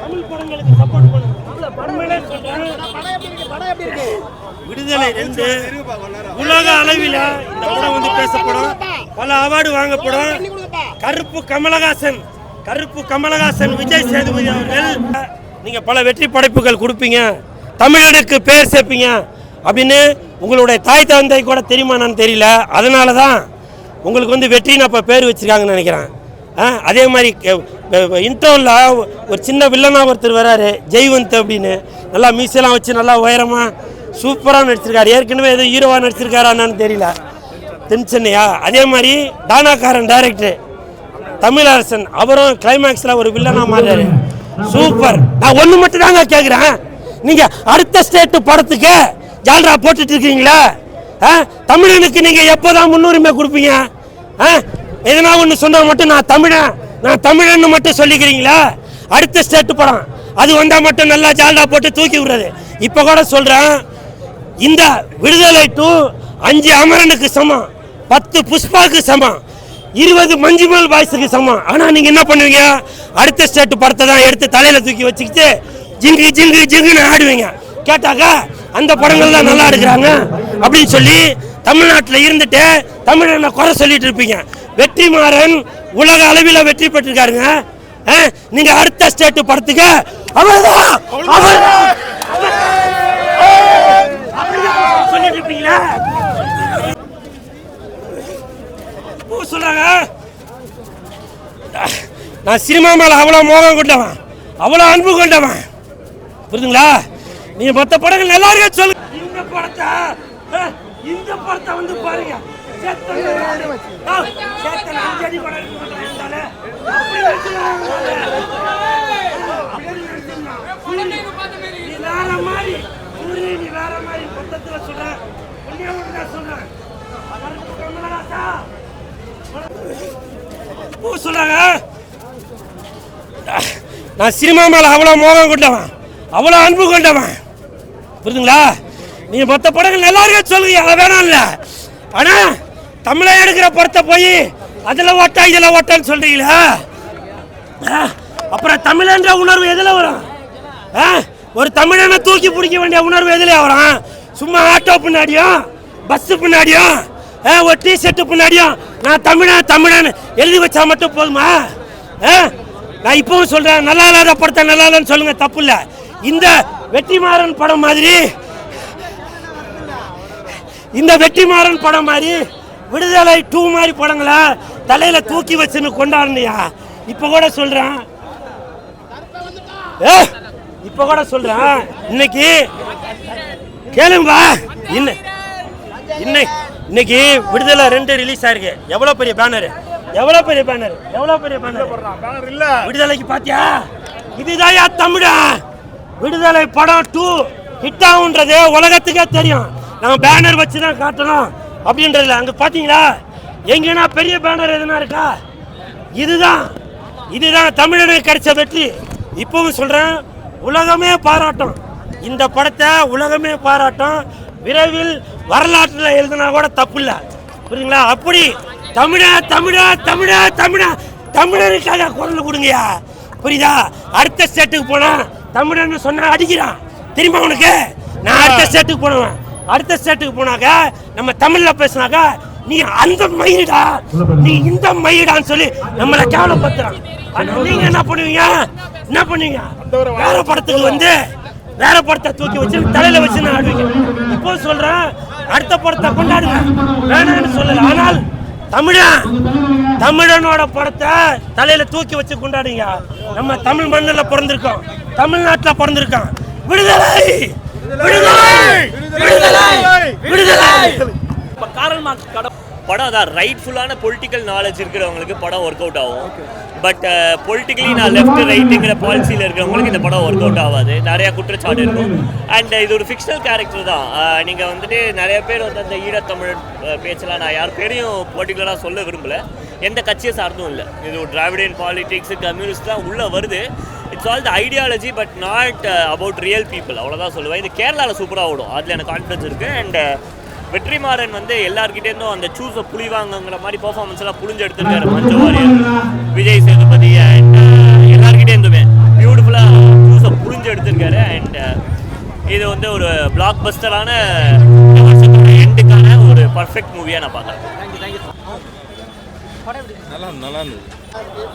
தமிழ் படங்களுக்கு சப்போர்ட் பண்ணுங்க. விடுதலை 2 உலக அளவில் இந்த படம் வந்து பேசப்படும், பல அவார்டு வாங்கப்படும். கருப்பு கமலஹாசன் விஜய் சேதுபதி அவர்கள் நீங்க பல வெற்றி படைப்புகள் கொடுப்பீங்க, தமிழனுக்கு பேர் சேர்ப்பீங்க அப்படின்னு உங்களுடைய தாய் தந்தை கூட தெரியுமான்னு தெரியல. அதனால தான் உங்களுக்கு வந்து வெற்றின்னு அப்போ பேர் வச்சுருக்காங்கன்னு நினைக்கிறேன். அதே மாதிரி இன்டர்வலில் ஒரு சின்ன வில்லனாக ஒருத்தர் வராரு, ஜெய்வந்த் அப்படின்னு, நல்லா மீசெல்லாம் வச்சு நல்லா உயரமாக சூப்பராக நடிச்சிருக்காரு. ஏற்கனவே எதுவும் ஹீரோவாக நடிச்சிருக்காரான்னு தெரியல, தென்சென்னையா. அதே மாதிரி தானாக்காரன் டைரக்டர் தமிழரசன், அவரும் கிளைமேக்ஸில் ஒரு வில்லனாக மாறாரு, சூப்பர். நான் ஒன்று மட்டும் தாங்க கேட்குறேன், நீங்கள் அடுத்த ஸ்டேட்டு படத்துக்கு ஜால்ரா போட்டுட்டு இருக்கீங்களா? தமிழனுக்கு நீங்கள் எப்போ தான் முன்னுரிமை கொடுப்பீங்க? எதனா ஒன்று சொன்னால் மட்டும் நான் தமிழன்னு மட்டும் சொல்லிக்கிறீங்களா? அடுத்த ஸ்டேட்டு படம் அது வந்தால் மட்டும் நல்லா ஜால்ரா போட்டு தூக்கி விடுறது. இப்போ கூட சொல்கிறேன், இந்த விடுதலை 2 5 அமரனுக்கு சமம், 10 புஷ்பாவுக்கு சமம், 20 மஞ்சுமல் பாய்ஸுக்கு சமம். ஆனால் நீங்கள் என்ன பண்ணுவீங்க? அடுத்த ஸ்டேட்டு படத்தை தான் எடுத்து தலையில் தூக்கி வச்சுக்கிட்டு ஜிங்கு ஜிங்கு ஜிங்குன்னு ஆடுவீங்க. கேட்டாக்கா அந்த படங்கள் தான் நல்லா எடுக்கிறாங்க அப்படின்னு சொல்லி தமிழ்நாட்டில் இருந்துட்டு தமிழனை குறை சொல்லிட்டு இருப்பீங்க. வெற்றிமாறன் உலக அளவில் வெற்றி பெற்றிருக்காருங்க. நீங்க அடுத்த ஸ்டேட் படத்துக்கு சொல்லிட்டு இருப்பீங்களா? சொல்றாங்க நான் சினிமா மேல அவ்வளவு மோகம் கொண்டவன், அவ்வளவு அன்பு கொண்டவன், புரியுதுங்களா? நீங்க மற்ற படங்கள் நல்லா இருக்கு சொல்லுங்க. இந்த படத்தை வந்து பாருங்க, சொல்றாங்க நான் சினிமா மேல அவ்வளவு மோகம் கொண்டவன், அவ்வளவு அன்பு கொண்டவன், புரியுதுங்களா? நீங்க மற்ற படங்கள் நல்லா இருக்கு சொல்லுங்க, அதை வேணாம் இல்ல. ஆனா தமிழை எடுக்கிற படத்தை போய் அதுல ஓட்டா இதுல ஓட்டான்னு சொல்றீங்களா? அப்புறம் தமிழன்ற உணர்வு எதுல வரும்? ஒரு தமிழனை தூக்கி பிடிக்க வேண்டிய உணர்வு எதுல வரும்? சும்மா ஆட்டோ பின்னாடியும் பஸ் பின்னாடியும் ஒரு டி ஷர்ட் பின்னாடியும் நான் தமிழன் எழுதி வச்சா மட்டும் போதுமா? நான் இப்பவும் சொல்றேன், நல்லா இல்லாத படத்தை நல்லா இல்லைன்னு சொல்லுங்க, தப்பு இல்லை. இந்த வெற்றிமாறன் படம் மாதிரி, இந்த வெற்றிமாறன் படம் மாதிரி விடுதலை 2 மாதிரி படங்களை தலையில தூக்கி வச்சுன்னு கொண்டாடுனியா? இப்ப கூட சொல்றேன், இன்னைக்கு கேளுங்கப்பா, இன்னைக்கு விடுதலை 2 ரிலீஸ் ஆயிருக்கு. எவ்வளவு பெரிய பேனர், எவ்வளவு பெரிய பேனர் இல்ல விடுதலைக்கு பாத்தியா? இதுதான் தமிழா. விடுதலை படம் 2 ஹிட் ஆகுன்றது உலகத்துக்கே தெரியும். நம்ம பேனர் வச்சு தான் காட்டணும் அப்படின்றதுல அங்க பாத்தீங்களா? எங்கன்னா பெரிய பேனர் எதுனா இருக்கா? இதுதான் தமிழனுக்கு கிடைச்ச வெற்றி. இப்பவும் சொல்றேன், உலகமே பாராட்டும் இந்த படத்தை, உலகமே பாராட்டும். விரைவில் வரலாற்றில் எழுதினா கூட தப்பு இல்லை, புரியுங்களா? அப்படி தமிழருக்காக குரல் கொடுங்கயா, புரியுதா? அடுத்த ஸ்டேட்டுக்கு போனா தமிழன்னு சொன்னா அடிக்கிறான், தெரியுமா உனக்கு? நான் அடுத்த ஸ்டேட்டுக்கு போனவன், அடுத்த ஸ்டேட்டுக்கு போனாக்கா நம்ம தமிழ்ல பேசினாக்கா நீ அந்த மயிடா, நீ இந்த மயிடான்னு சொல்லி நம்மளை கேவலப்படுத்துறான். நீங்க என்ன பண்ணுவீங்க? வேற படத்துக்கு வந்து வேற படத்தை தூக்கி வச்சு தலையில வச்சு நான் ஆடுவீங்க. இப்போ சொல்றேன், அடுத்த படத்தை கொண்டாடுங்க, வேணான்னு சொல்லல. ஆனால் தமிழனோட படத்தை தலையில தூக்கி வச்சு கொண்டாடுங்க. நம்ம தமிழ் மண்ணில் பிறந்திருக்கோம், தமிழ்நாட்டில் பிறந்திருக்கோம். விடுதலை விடுதலை விடுதலை விடுதலை. காரல் மார்க்ஸ் படம் அதான் ரைட்ஃபுல்லான பொலிட்டிக்கல் நாலேஜ் இருக்கிறவங்களுக்கு படம் ஒர்க் அவுட் ஆகும். பட் பொலிட்டிக்கலி நான் லெஃப்ட் ரைட்டுங்கிற பாலிசியில் இருக்கிறவங்களுக்கு இந்த படம் ஒர்க் அவுட் ஆகாது. நிறையா குற்றச்சாட்டு இருக்கும். அண்ட் இது ஒரு ஃபிக்ஷனல் கேரக்டர் தான். நீங்கள் வந்துட்டு நிறைய பேர் வந்து அந்த ஈழத்தமிழ் பேச்செல்லாம் நான் யார் பேரையும் பர்டிகுலராக சொல்ல விரும்பலை, எந்த கட்சியை சார்ந்தும் இல்லை. இது ஒரு டிராவிடியன் பாலிடிக்ஸ், கம்யூனிஸ்ட்லாம் உள்ளே வருது. It's all the ideology but not about real people, அவ்வளோதான் சொல்லுவேன். இது கேரளாவில் சூப்பராக ஓடும், அதில் எனக்கு கான்ஃபிடன்ஸ் இருக்குது. அண்ட் வெற்றிமாறன் வந்து எல்லார்கிட்டேருந்தும் அந்த சூஸை புளிவாங்கிற மாதிரி பர்ஃபார்மன்ஸ் எல்லாம் புளிஞ்சு எடுத்துருக்காரு. மஞ்சு வாரியர், விஜய் சேதுபதி அண்ட் எல்லார்கிட்டேருந்துமே பியூட்டிஃபுல்லாக பார்த்து எடுத்திருக்காரு. அண்ட் இது வந்து ஒரு பிளாக் பஸ்டரான எண்டுக்கான ஒரு பர்ஃபெக்ட் மூவியாக நான் பார்க்குறேன். நல்லா இருந்தது.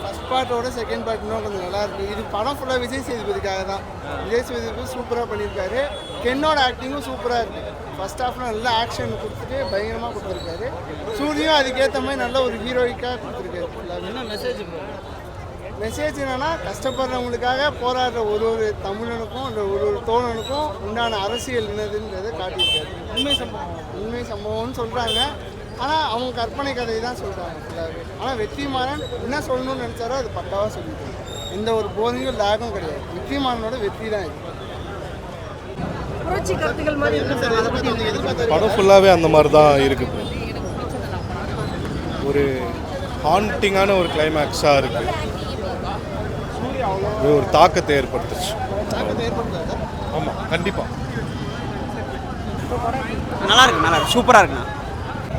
ஃபர்ஸ்ட் பார்ட்டோட செகண்ட் பார்ட் இன்னும் கொஞ்சம் நல்லா இருக்கு. இது படம் ஃபுல்லாக விஜய் சேதுபதிக்காக தான். விஜய் சேதுபதி சூப்பராக பண்ணியிருக்காரு. கென்னோட ஆக்டிங்கும் சூப்பராக இருக்குது. ஃபர்ஸ்ட் ஹாஃப்ல நல்ல ஆக்ஷன் கொடுத்துட்டு பயங்கரமாக கொடுத்துருக்காரு. சூரியும் அதுக்கேற்ற மாதிரி நல்ல ஒரு ஹீரோயிக்காக கொடுத்துருக்காரு. என்ன மெசேஜ் என்னன்னா, கஷ்டப்படுறவங்களுக்காக போராடுற ஒரு தமிழனுக்கும் ஒரு தோழனுக்கும் உண்டான அரசியல் என்னதுன்றதை காட்டியிருக்காரு. உண்மை சம்பவம்னு சொல்கிறாங்க. ஆனால் அவங்க கற்பனை கதையை தான் சொல்கிறாங்க ஃபுல்லாகவே. ஆனால் வெற்றிமாறன் என்ன சொல்லணும்னு நினச்சாரோ அது பக்காவாக சொல்லியிருக்காரு. எந்த ஒரு போதையும் லாகும் கிடையாது. வெற்றிமாறனோட வெற்றி தான் இது. படம் ஃபுல்லாகவே அந்த மாதிரி தான் இருக்குது. ஒரு ஹாண்டிங்கான ஒரு கிளைமேக்ஸாக இருக்குது. ஒரு தாக்கத்தை ஏற்படுத்துச்சு. ஆமாம், கண்டிப்பாக நல்லா இருக்கு, சூப்பராக இருக்குண்ணா.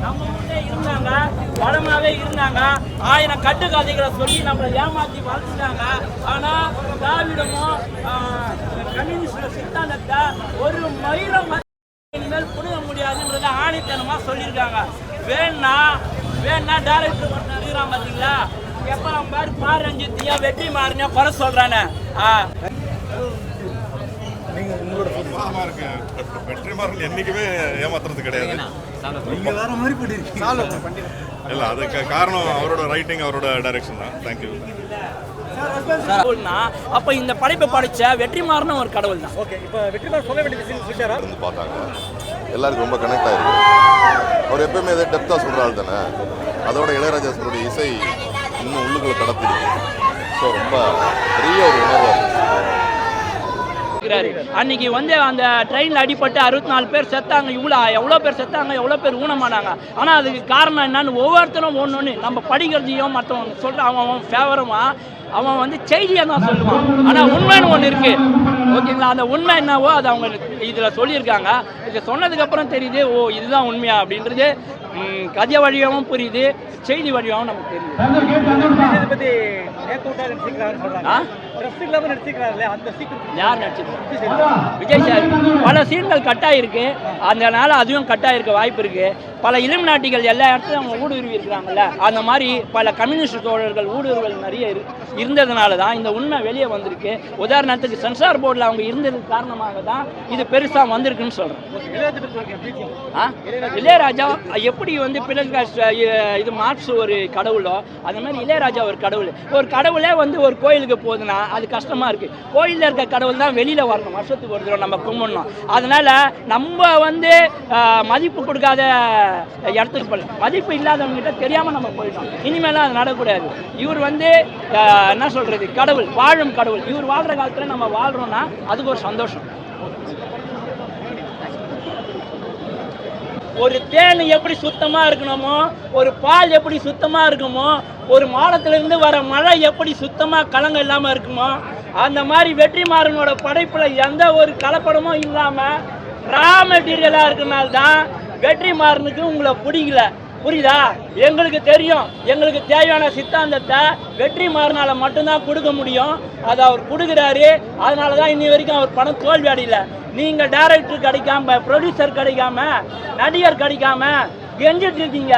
நம்ம ஊர்ல இருந்தாங்க, பலமாவே இருந்தாங்க. 1000 கட்டுக்கதைகளை சொல்லி நம்மளை ஏமாற்றி வளர்த்துட்டாங்க. ஆனா திராவிடமும் கம்யூனிஸ்ட் சித்தாந்தத்தை ஒரு மயிலம் இனிமேல் புடுங்க முடியாதுன்றத ஆணித்தனமா சொல்லியிருக்காங்க. வேணா டைரக்டர் இருக்கிறான் பார்த்தீங்களா, எப்பறம் பாரு ரஞ்சித்தியா வெற்றி மாறினா குறை சொல்றானே. வெற்றிமாறன் என்னைக்குமே ஏமாத்துறது கிடையாது. இல்ல, அதுக்கு காரணம் அவரோட ரைட்டிங், அவரோட டைரக்ஷன் தான். தேங்க்யூ. அப்ப இந்த படைப்பை படிச்ச வெற்றிமாறன் ஒரு கடவுள் தான். இருந்து பார்த்தாங்க, எல்லாருக்கும் ரொம்ப கனெக்ட் ஆயிருக்கு. அவர் எப்பவுமே இதை டெப்த்தாக சொல்கிற ஆள் தானே. அதோட இளையராஜா சாருடைய இசை இன்னும் உள்ளுக்குள்ள கடத்திருக்கு. ஸோ ரொம்ப பெரிய ஒரு உணர்வாக இருக்குது. அன்னைக்கு வந்து அந்த ட்ரெயினில் அடிப்பட்டு 64 பேர் செத்தாங்க. எவ்வளோ பேர் செத்தாங்க, எவ்வளோ பேர் ஊனமானாங்க. ஆனால் அதுக்கு காரணம் என்னன்னு ஒவ்வொருத்தரும் ஒன்று நம்ம படிக்கிறதையும் மற்றவங்க சொல்கிற அவன் ஃபேவரமாக அவன் வந்து செய்தியாக தான் சொல்லுவான். ஆனால் உண்மைன்னு ஒன்று இருக்குது, ஓகேங்களா? அந்த உண்மை என்னவோ அதை அவங்க இதில் சொல்லியிருக்காங்க. இதை சொன்னதுக்கப்புறம் தெரியுது, ஓ இதுதான் உண்மையா அப்படின்றது கதை வழியாகவும் புரியுது, செய்தி வழியாகவும் நமக்கு தெரியுது. யார் நடிச்சிருக்கா? விஜய் சார் பல சீன்கள் கட்டாயிருக்கு, அதனால அதுவும் கட்டாயிருக்க வாய்ப்பு இருக்கு. பல இளம் நாட்டிகள் எல்லா இடத்துலையும் அவங்க ஊடுருவி இருக்கிறாங்கல்ல, அந்த மாதிரி பல கம்யூனிஸ்ட் தோழர்கள் ஊடுருவல் நிறைய இருந்ததுனால தான் இந்த உண்மை வெளியே வந்திருக்கு. உதாரணத்துக்கு சென்சார் போர்டில் அவங்க இருந்ததுக்கு காரணமாக தான் இது பெருசாக வந்திருக்குன்னு சொல்கிறேன். இளையராஜா எப்படி வந்து இது மார்க்ஸ் ஒரு கடவுளோ அந்த மாதிரி இளையராஜா ஒரு கடவுள். ஒரு கடவுளே வந்து ஒரு கோயிலுக்கு போகுதுன்னா அது கஷ்டமாக இருக்குது. கோயிலில் இருக்க கடவுள் தான் வெளியில் வரணும், வருஷத்துக்கு ஒரு தடவை நம்ம கும்பிடணும். அதனால் நம்ம வந்து மதிப்பு கொடுக்காத இடத்துக்கு போகல, மதிப்பு இல்லாதவங்ககிட்ட தெரியாமல் நம்ம போயிட்டோம். இனிமேலாம் அது நடக்கக்கூடாது. இவர் வந்து என்ன சொல்கிறது, கடவுள், வாழும் கடவுள். இவர் வாழ்கிற காலத்தில் நம்ம வாழ்கிறோன்னா அதுக்கு ஒரு சந்தோஷம். ஒரு தேன் எப்படி சுத்தமாக இருக்கணுமோ, ஒரு பால் எப்படி சுத்தமாக இருக்குமோ, ஒரு மாடத்திலிருந்து வர மழை எப்படி சுத்தமாக கலங்க இல்லாமல் இருக்குமோ, அந்த மாதிரி வெற்றிமாறனோட படைப்பில் எந்த ஒரு கலப்படமும் இல்லாமல் ரா மெட்டீரியலாக இருக்கனால்தான் வெற்றிமாறனுக்கு உங்களை பிடிக்கல. புரியுதா? எங்களுக்கு தெரியும், எங்களுக்கு தேவையான சித்தாந்தத்தை வெற்றிமாறனால மட்டும்தான் கொடுக்க முடியும். அதை அவர் கொடுக்குறாரு. அதனால தான் இன்னி வரைக்கும் அவர் படம் தோல்வி அடையல. நீங்கள் டைரக்டர் கிடைக்காம, ப்ரொடியூசர் கிடைக்காம, நடிகர் கிடைக்காம கெஞ்சிட்டு இருக்கீங்க.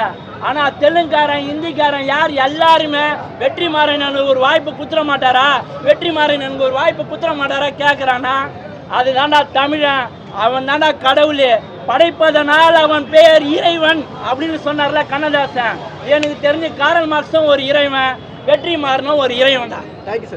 ஆனால் தெலுங்குக்காரன், ஹிந்திக்காரன் யார் எல்லாருமே வெற்றிமாறன் எனக்கு ஒரு வாய்ப்பு குத்துற மாட்டாரா, வெற்றிமாறன் எனக்கு ஒரு வாய்ப்பு குத்துற மாட்டாரா கேட்குறானா? அது தாண்டா தமிழன், அவன் தாண்டா கடவுள். படைப்பதனால் அவன் பேர் இறைவன் அப்படின்னு சொன்னார்ல கண்ணதாசன். எனக்கு தெரிஞ்சு காரல் மார்க்ஸும் ஒரு இறைவன், வெற்றிமாறனும் ஒரு இறைவன் தான். Thank you sir.